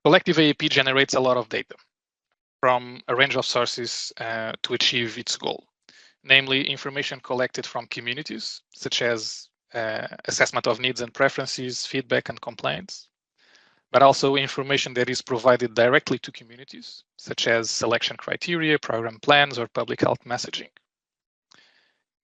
Collective AAP generates a lot of data from a range of sources to achieve its goal, namely information collected from communities, such as assessment of needs and preferences, feedback and complaints, but also information that is provided directly to communities, such as selection criteria, program plans, or public health messaging.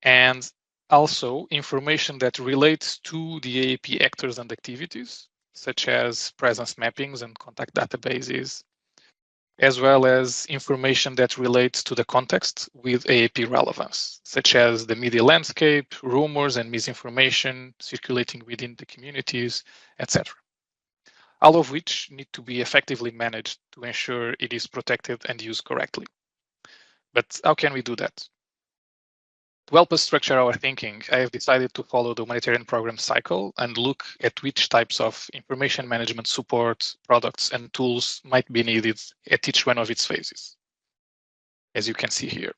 And also information that relates to the AAP actors and activities, such as presence mappings and contact databases, as well as information that relates to the context with AAP relevance, such as the media landscape, rumors and misinformation circulating within the communities, etc. All of which need to be effectively managed to ensure it is protected and used correctly. But how can we do that? To help us structure our thinking, I have decided to follow the humanitarian program cycle and look at which types of information management support, products, and tools might be needed at each one of its phases, as you can see here.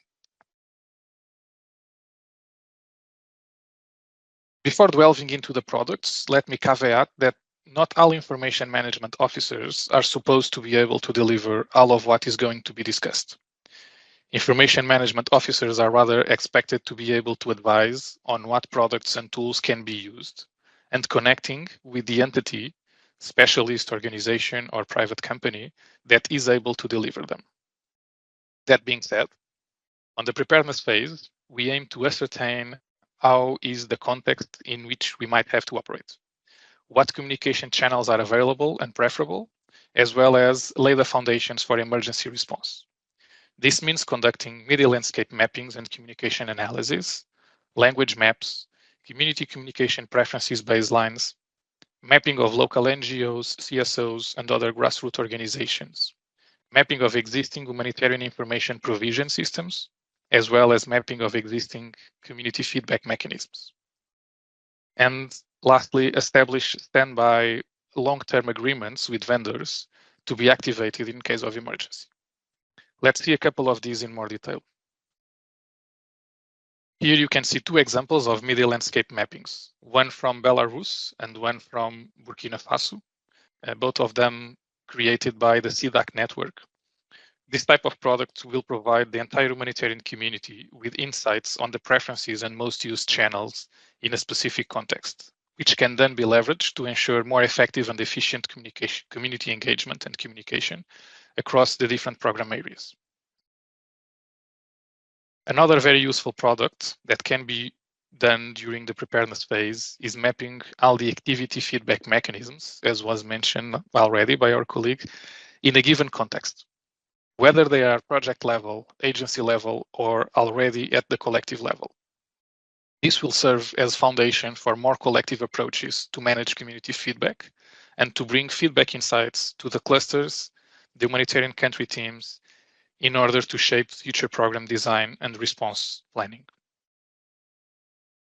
Before delving into the products, let me caveat that not all information management officers are supposed to be able to deliver all of what is going to be discussed. Information management officers are rather expected to be able to advise on what products and tools can be used and connecting with the entity, specialist organization or private company that is able to deliver them. That being said, on the preparedness phase, we aim to ascertain how is the context in which we might have to operate, what communication channels are available and preferable, as well as lay the foundations for emergency response. This means conducting media landscape mappings and communication analysis, language maps, community communication preferences baselines, mapping of local NGOs, CSOs, and other grassroots organizations, mapping of existing humanitarian information provision systems, as well as mapping of existing community feedback mechanisms. And lastly, establish standby long-term agreements with vendors to be activated in case of emergency. Let's see a couple of these in more detail. Here you can see two examples of media landscape mappings, one from Belarus and one from Burkina Faso, both of them created by the CDAC network. This type of product will provide the entire humanitarian community with insights on the preferences and most used channels in a specific context, which can then be leveraged to ensure more effective and efficient community engagement and communication across the different program areas. Another very useful product that can be done during the preparedness phase is mapping all the activity feedback mechanisms, as was mentioned already by our colleague, in a given context, whether they are project level, agency level, or already at the collective level. This will serve as foundation for more collective approaches to manage community feedback and to bring feedback insights to the clusters, the humanitarian country teams, in order to shape future program design and response planning.